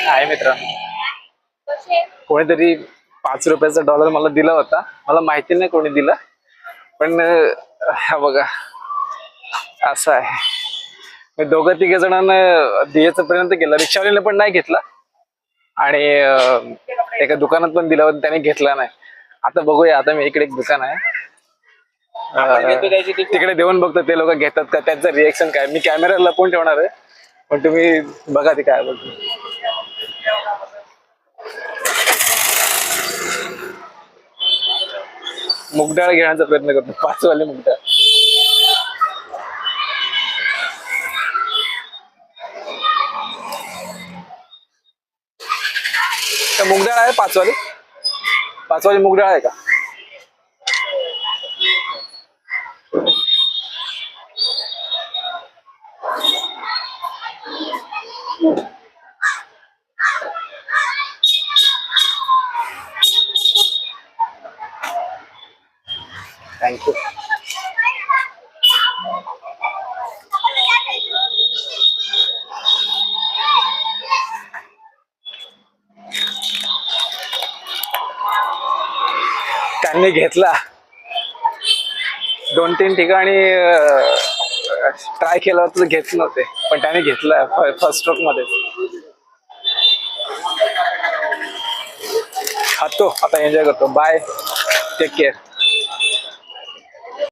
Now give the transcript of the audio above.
आहे मित्र, कोणीतरी $5 डॉलर मला दिला होता. मला माहिती नाही कोणी दिला, पण हा बघा असं आहे. मी दोघं तिघे जणांना द्यायचा प्रयत्न केला. रिक्षावाल्याने पण नाही घेतला आणि एका दुकानात पण दिला होता, त्याने घेतला नाही. आता बघूया, आता मी इकडे एक दुकान आहे तिकडे देऊन बघतो ते लोक घेतात का, त्यांचं रिएक्शन काय. मी कॅमेरा लपवून ठेवणार आहे, पण तुम्ही बघा ते काय बोलतो. मुगडाळ घेण्याचा प्रयत्न करतो, 5 वाले मुगडाळ. मुगडाळ आहे 5 वाली? 5 वाली मुगडाळ आहे का? थँक्यू. त्यांनी घेतला, 2-3 ठिकाणी ट्राय केलं होतं, घेत नव्हते, पण त्याने घेतला फर्स्ट स्ट्रोक मध्ये. खातो आता, एन्जॉय करतो. Bye, take care.